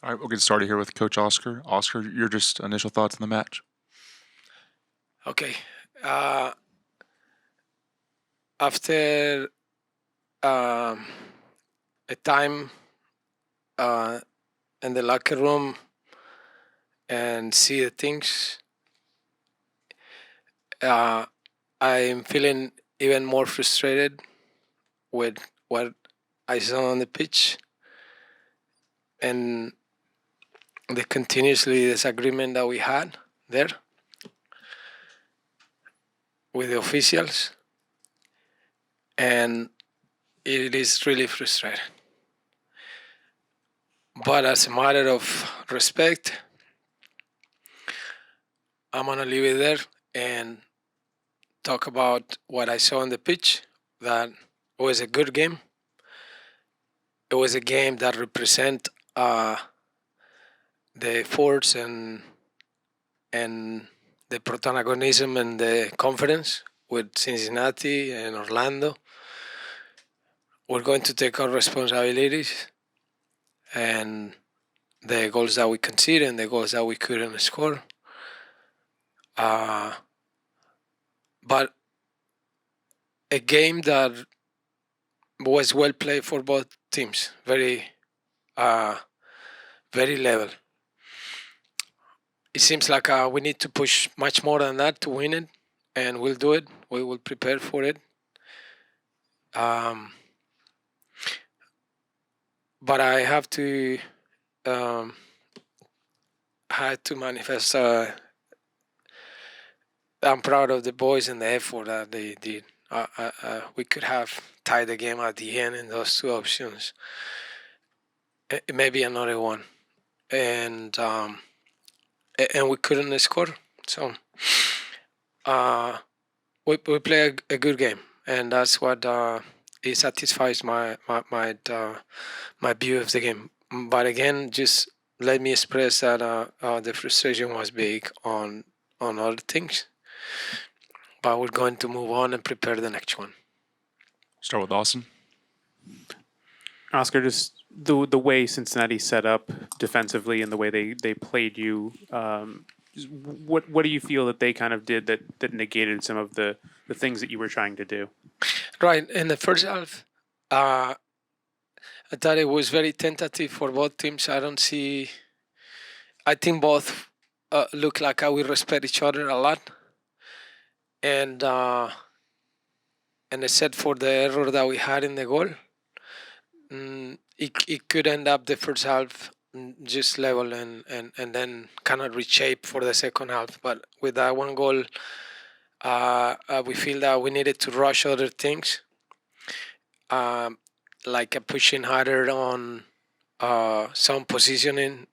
All right, we'll get started here with Coach Oscar. Oscar, your just initial thoughts on the match. Okay. Uh, After um, a time uh, in the locker room and see the things, uh, I'm feeling even more frustrated with what I saw on the pitch and the continuously disagreement that we had there with the officials, and it is really frustrating. But as a matter of respect, I'm gonna leave it there and talk about what I saw on the pitch. That was a good game. It was a game that represent the force and the protagonism and the conference with Cincinnati and Orlando. We're going to take our responsibilities and the goals that we conceded and the goals that we couldn't score. Uh, but a game that was well played for both teams, uh, very level. It seems like we need to push much more than that to win it, and we'll do it. We will prepare for it. Um, but I have to had to manifest. I'm proud of the boys and the effort that they did. We could have tied the game at the end in those two options. Maybe another one, and we couldn't score. So we play a good game, and that's what it satisfies my view of the game. But again, just let me express that the frustration was big on other things. But we're going to move on and prepare the next one. Start with Austin. Oscar, just the way Cincinnati set up defensively and the way they played you. What do you feel that they kind of did that negated some of the things that you were trying to do? Right. In the first half, I thought it was very tentative for both teams. I think both look like we respect each other a lot. And except for the error that we had in the goal, it could end up the first half just level and then kind of reshape for the second half. But with that one goal, we feel that we needed to rush other things, like pushing harder on some positioning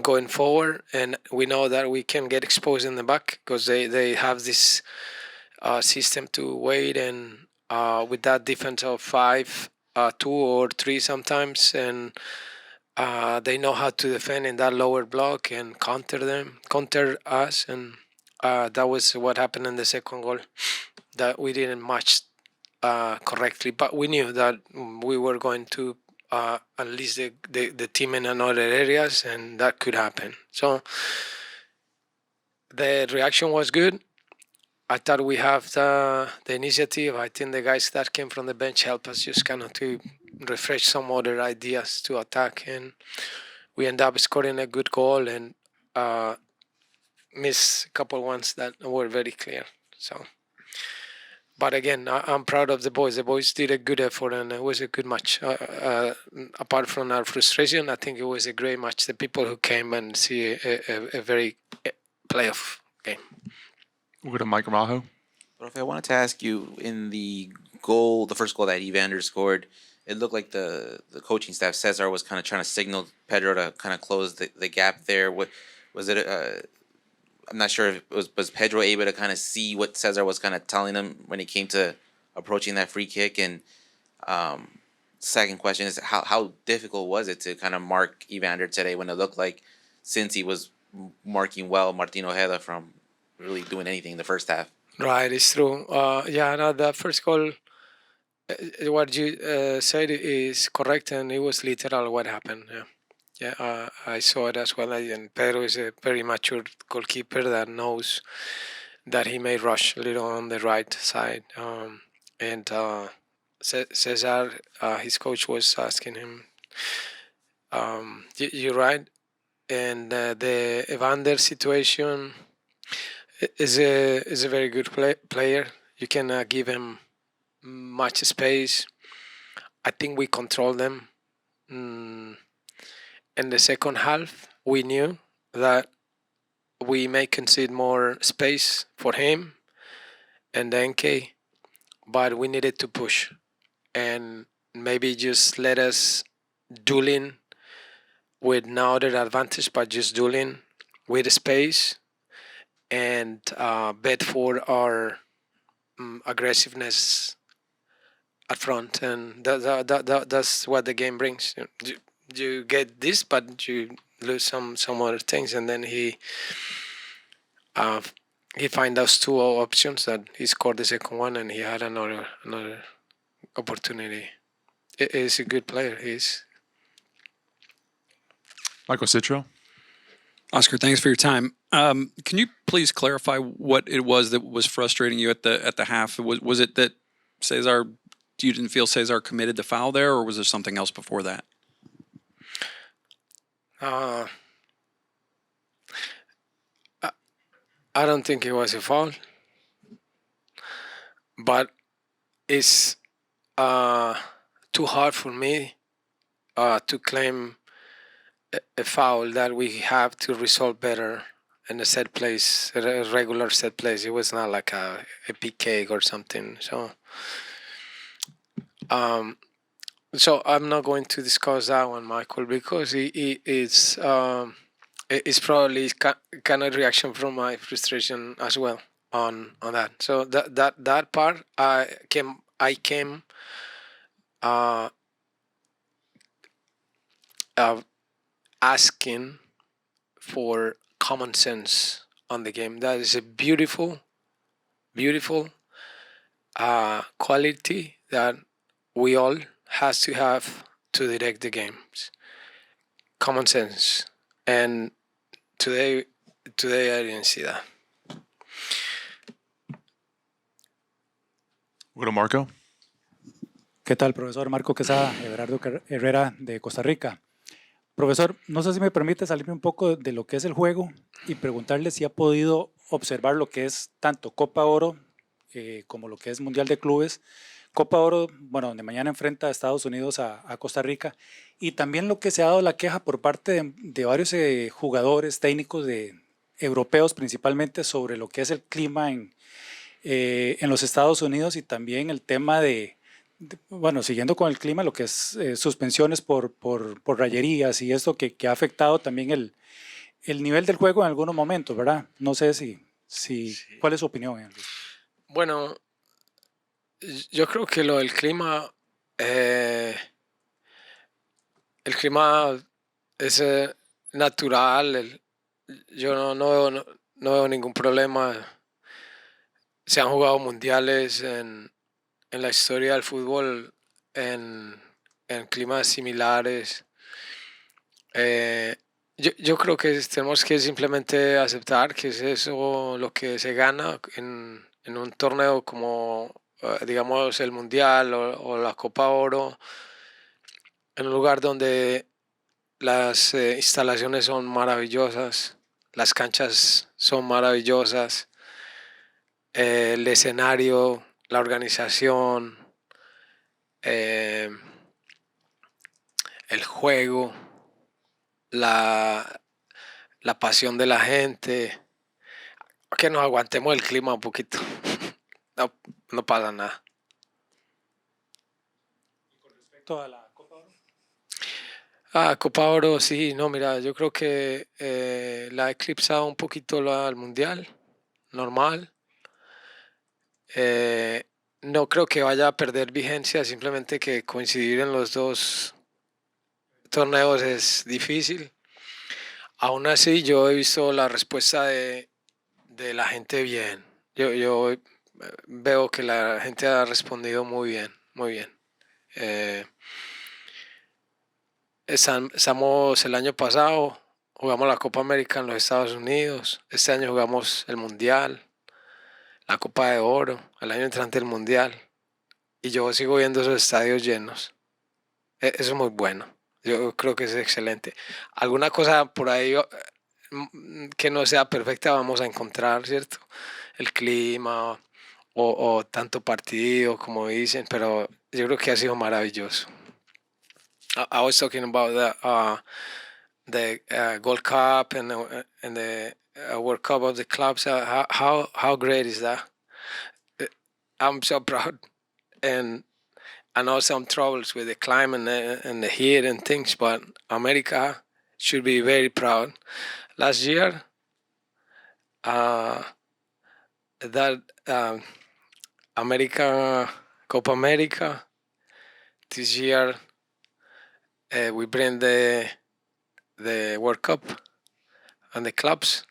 going forward. And we know that we can get exposed in the back because they have this system to wait and with that defense of 5, 2 or 3 sometimes, and they know how to defend in that lower block and counter us, and that was what happened in the second goal. That we didn't match correctly, but we knew that we were going to unleash the team in another areas, and that could happen. So the reaction was good. I thought we have the initiative. I think the guys that came from the bench help us just kind of to refresh some other ideas to attack, and we end up scoring a good goal and miss a couple ones that were very clear. So, but again, I'm proud of the boys. The boys did a good effort, and it was a good match. Apart from our frustration, I think it was a great match. The people who came and see a very playoff game. We'll go to Mike Rajo. But I wanted to ask you, in the goal, the first goal that Evander scored, it looked like the coaching staff, Cesar, was kind of trying to signal Pedro to kind of close the gap there. What was it? I'm not sure if it was Pedro able to kind of see what Cesar was kind of telling him when it came to approaching that free kick. And second question is, how difficult was it to kind of mark Evander today when it looked like, since he was marking well Martin Ojeda from really doing anything in the first half? Right, it's true. Yeah, no, the first goal, what you said is correct, and it was literal what happened. Yeah, Yeah, I saw it as well. And Pedro is a very mature goalkeeper that knows that he may rush a little on the right side. And Cesar, his coach, was asking him, "You're right." And the Evander situation is a very good player. You can give him much space. I think we control them. Mm, in the second half, we knew that we may concede more space for him and NK, but we needed to push and maybe just let us dueling with no other advantage, but just dueling with space and bet for our aggressiveness at front, and that's what the game brings. You get this, but you lose some other things, and then uh, he find those two options that he scored the second one, and he had another opportunity. He's a good player. He's Michael Citro. Oscar, thanks for your time. Can you please clarify what it was that was frustrating you at the half? Was it that Cesar, you didn't feel Cesar committed the foul there, or was there something else before that? I don't think it was a foul, but it's too hard for me to claim a foul that we have to resolve better in a set place, a regular set place. It was not like a PK or something. So I'm not going to discuss that one, Michael, because it's probably kind of reaction from my frustration as well on that. So that part I came uh, asking for common sense on the game. That is a beautiful quality that we all has to have to direct the games. Common sense. And today I didn't see that. We'll go to Marco. ¿Qué tal, profesor? Marco Quesada, Everardo Herrera de Costa Rica. Profesor, no sé si me permite salirme un poco de lo que es el juego y preguntarle si ha podido observar lo que es tanto Copa Oro como lo que es Mundial de Clubes. Copa Oro, bueno, donde mañana enfrenta a Estados Unidos a Costa Rica, y también lo que se ha dado la queja por parte de varios jugadores técnicos europeos principalmente sobre lo que es el clima en los Estados Unidos, y también el tema bueno, siguiendo con el clima, lo que es suspensiones por rayerías y esto que ha afectado también el nivel del juego en algunos momentos, ¿verdad? No sé ¿cuál es su opinión? Bueno, yo creo que lo del clima, el clima es natural. Yo no veo ningún problema. Se han jugado mundiales en la historia del fútbol en climas similares. Yo creo que tenemos que simplemente aceptar que es eso lo que se gana en un torneo como, digamos, el Mundial o la Copa Oro, en un lugar donde las instalaciones son maravillosas, las canchas son maravillosas, el escenario, la organización, el juego, la pasión de la gente. Que nos aguantemos el clima un poquito. No pasa nada. Con respecto a la Copa Oro. Copa Oro, sí, no, mira, yo creo que la ha eclipsado un poquito al Mundial, normal. No creo que vaya a perder vigencia, simplemente que coincidir en los dos torneos es difícil. Aún así, yo he visto la respuesta de la gente bien. Yo veo que la gente ha respondido muy bien, muy bien. Estamos el año pasado, jugamos la Copa América en los Estados Unidos. Este año jugamos el Mundial, la Copa de Oro, el año entrante el Mundial. Y yo sigo viendo esos estadios llenos. Eso es muy bueno. Yo creo que es excelente. Alguna cosa por ahí que no sea perfecta vamos a encontrar, ¿cierto? El clima o tanto partido como dicen, pero yo creo que ha sido maravilloso. I was talking about the Gold Cup and the World Cup of the clubs. How great is that? I'm so proud, and I know some troubles with the climate and the heat and things, but America should be very proud. Last year, that America Copa America. This year, we bring the World Cup and the clubs,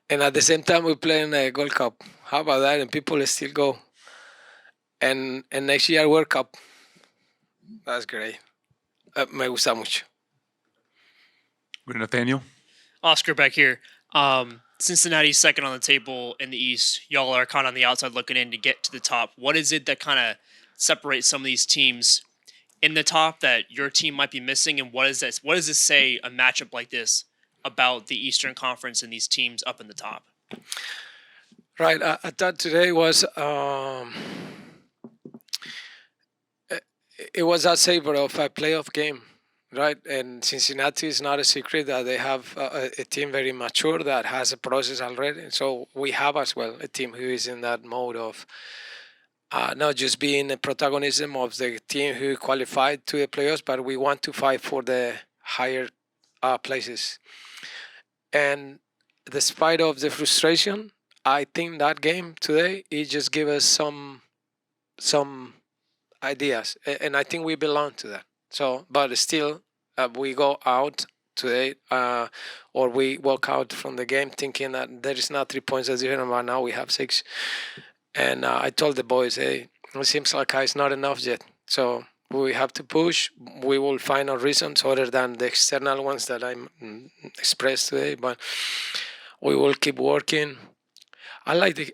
and at the same time we play in the Gold Cup. How about that? And people still go. And next year World Cup. That's great. Me gusta mucho. With Nathaniel. Oscar back here. Cincinnati's second on the table in the East. Y'all are kind of on the outside looking in to get to the top. What is it that kind of separates some of these teams in the top that your team might be missing? And what does this say, a matchup like this, about the Eastern Conference and these teams up in the top? Right. I thought today was it was a savor of a playoff game, right? And Cincinnati is not a secret that they have a team very mature that has a process already. And so we have as well a team who is in that mode of not just being a protagonism of the team who qualified to the playoffs, but we want to fight for the higher places. And despite of the frustration, I think that game today it just gave us some ideas, and I think we belong to that. So, but still, we go out today, or we walk out from the game thinking that there is not 3 points as different, but now we have 6. And I told the boys, hey, it seems like it's not enough yet. So we have to push. We will find our reasons other than the external ones that I expressed today, but we will keep working. I like the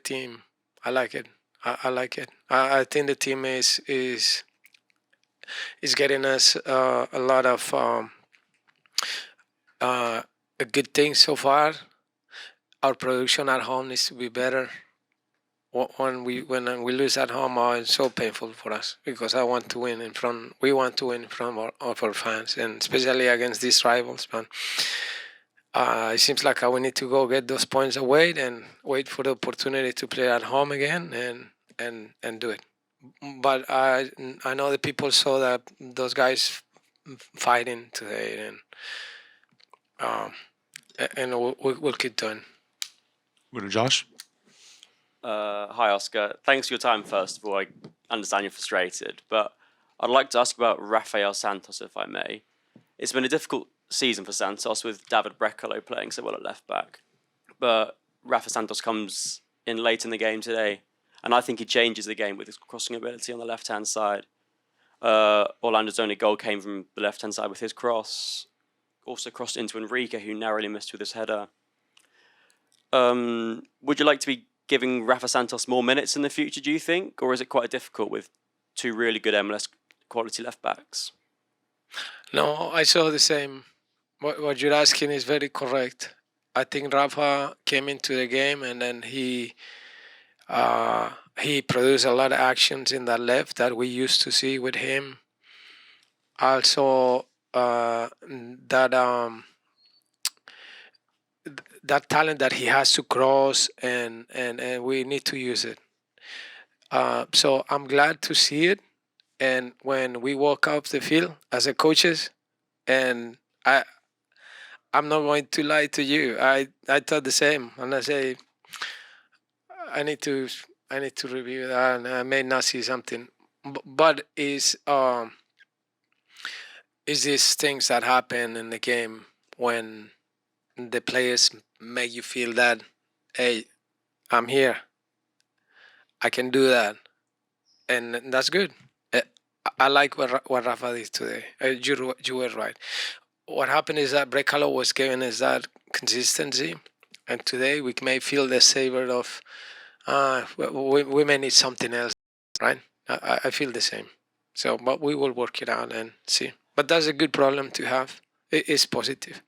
team. I like it. I like it. I think the team is getting us a lot of good things so far. Our production at home needs to be better. When we lose at home, it's so painful for us because I want to win in front. We want to win in front of our fans, and especially against these rivals. But it seems like we need to go get those points away and wait for the opportunity to play at home again and do it. But I know the people saw that those guys fighting today, and we'll keep doing. With Josh. Hi, Oscar. Thanks for your time, first of all. I understand you're frustrated, but I'd like to ask about Rafael Santos, if I may. It's been a difficult season for Santos with David Brecalo playing so well at left back. But Rafa Santos comes in late in the game today, and I think he changes the game with his crossing ability on the left-hand side. Orlando's only goal came from the left-hand side with his cross. Also crossed into Enrique, who narrowly missed with his header. Would you like to be giving Rafa Santos more minutes in the future, do you think? Or is it quite difficult with two really good MLS quality left-backs? No, I saw the same. What you're asking is very correct. I think Rafa came into the game and then he produced a lot of actions in that left that we used to see with him. Also, that talent that he has to cross and we need to use it. So I'm glad to see it. And when we walk off the field as a coaches, and I'm not going to lie to you, I thought the same, and I say I need to review that, and I may not see something, but is these things that happen in the game when the players make you feel that, hey, I'm here, I can do that, and that's good. I like what Rafa did today. You were right. What happened is that Brecalo was giving us that consistency, and today we may feel the savor of we may need something else, right? I feel the same. So, but we will work it out and see. But that's a good problem to have. It is positive.